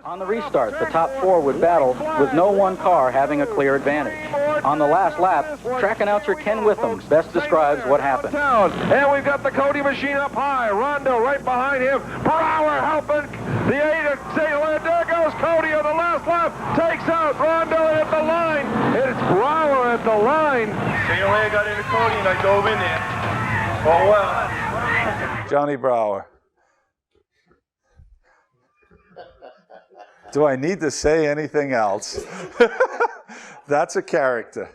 On the restart, the top four would battle with no one car having a clear advantage. On the last lap, track announcer Ken Witham best describes what happened. And we've got the Cody machine up high. Rondeau right behind him. Brouwer helping the 8 at St. Leonard. There goes Cody on the last lap. Takes out Rondeau at the line. It's Brouwer at the line. St. Leonard got into Cody and I dove in there. Oh, well. Johnny Brouwer. Do I need to say anything else? That's a character.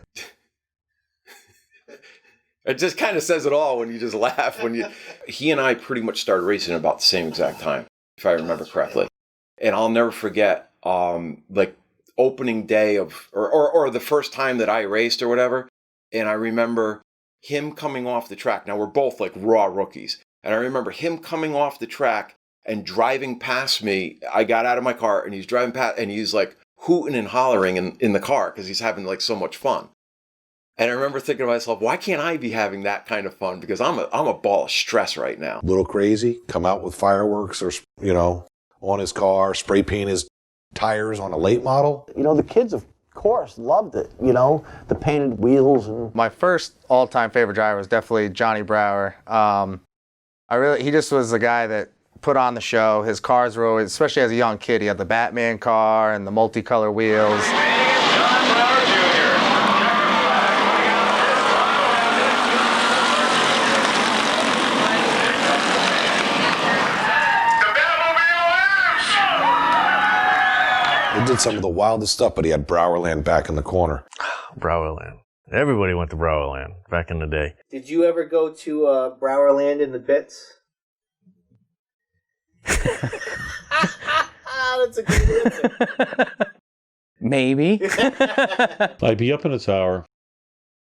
It just kind of says it all when you just laugh. He and I pretty much started racing at about the same exact time, if I remember correctly. And I'll never forget, like opening day of, or the first time that I raced or whatever. And I remember him coming off the track. Now we're both like raw rookies. And I remember him coming off the track and driving past me. I got out of my car and he's driving past and he's like hooting and hollering in the car because he's having like so much fun. And I remember thinking to myself, why can't I be having that kind of fun? Because I'm a ball of stress right now. A little crazy, come out with fireworks or, on his car, spray paint his tires on a late model. The kids, of course, loved it, the painted wheels. And my first all-time favorite driver was definitely Johnny Brouwer. He just was the guy that put on the show. His cars were always, especially as a young kid, he had the Batman car and the multicolor wheels. John Brouwer Jr. The Batmobile lives! He did some of the wildest stuff, but he had Brouwerland back in the corner. Brouwerland. Everybody went to Brouwerland back in the day. Did you ever go to Brouwerland in the pits? That's a good answer. Maybe. I'd be up in a tower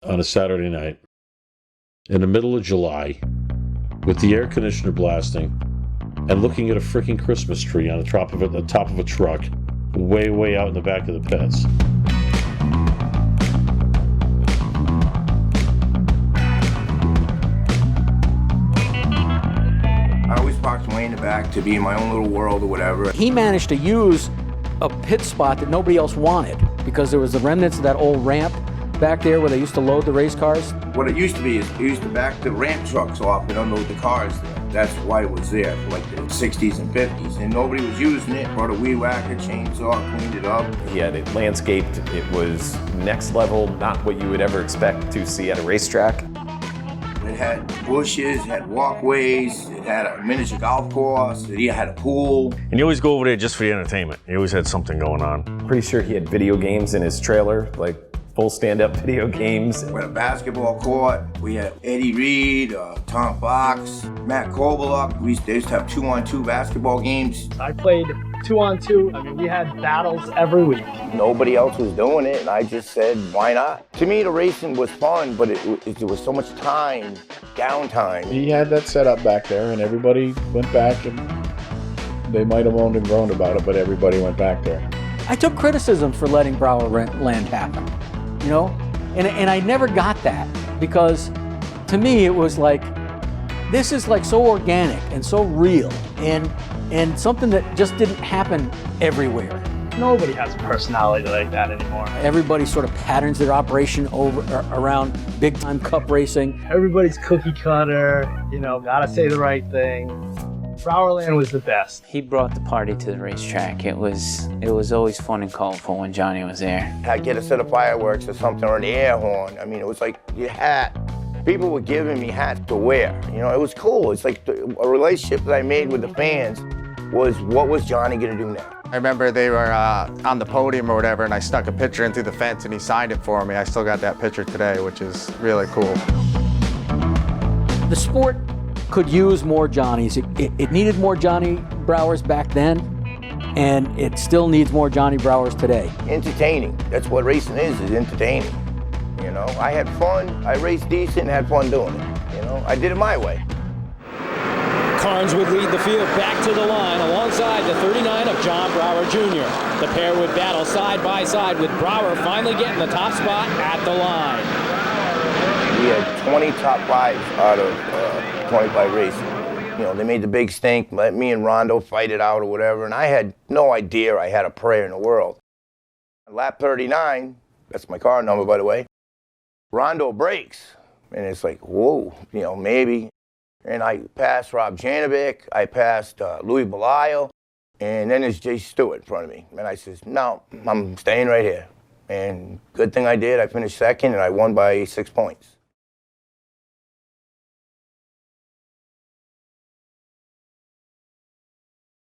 on a Saturday night in the middle of July with the air conditioner blasting and looking at a freaking Christmas tree on the top of a truck way out in the back of the pits. I always parked way in the back to be in my own little world or whatever. He managed to use a pit spot that nobody else wanted because there was the remnants of that old ramp back there where they used to load the race cars. What it used to be is you used to back the ramp trucks off and unload the cars there. That's why it was there for like the 60s and 50s. And nobody was using it. Brought a weed whacker, chainsaw, cleaned it up. He had it landscaped. It was next level, not what you would ever expect to see at a racetrack. It had bushes, it had walkways, it had a miniature golf course, it had a pool. And you always go over there just for the entertainment. You always had something going on. Pretty sure he had video games in his trailer, like full stand-up video games. We had a basketball court. We had Eddie Reed, Tom Fox, Matt Kovaluk. They used to have 2-on-2 basketball games. I played 2-on-2. I mean, we had battles every week. Nobody else was doing it, and I just said, why not? To me, the racing was fun, but there was so much time, downtime. He had that set up back there, and everybody went back, and they might have moaned and groaned about it, but everybody went back there. I took criticism for letting Brouwerland happen, and I never got that because to me it was like, this is like so organic and so real and something that just didn't happen everywhere. Nobody has a personality like that anymore. Everybody sort of patterns their operation around big-time cup racing. Everybody's cookie cutter, gotta say the right thing. Brouwerland was the best. He brought the party to the racetrack. It was always fun and colorful when Johnny was there. I'd get a set of fireworks or something, or the air horn. I mean, it was like your hat. People were giving me hats to wear. It was cool. It's like a relationship that I made with the fans was, what was Johnny gonna do now? I remember they were on the podium or whatever, and I stuck a picture in through the fence, and he signed it for me. I still got that picture today, which is really cool. The sport could use more Johnnies. It needed more Johnny Brouwers back then, and it still needs more Johnny Brouwers today. Entertaining. That's what racing is entertaining. I had fun, I raced decent, and had fun doing it. I did it my way. Karns would lead the field back to the line alongside the 39 of John Brouwer Jr. The pair would battle side by side with Brouwer finally getting the top spot at the line. We had 20 top fives out of 25 races. You know, they made the big stink, let me and Rondeau fight it out or whatever, and I had no idea I had a prayer in the world. Lap 39, that's my car number, by the way, Rondeau brakes, and it's like, whoa, you know, maybe. And I passed Rob Janovic, I passed Louis Belial, and then there's Jay Stewart in front of me. And I says, no, I'm staying right here. And good thing I did, I finished second, and I won by 6 points.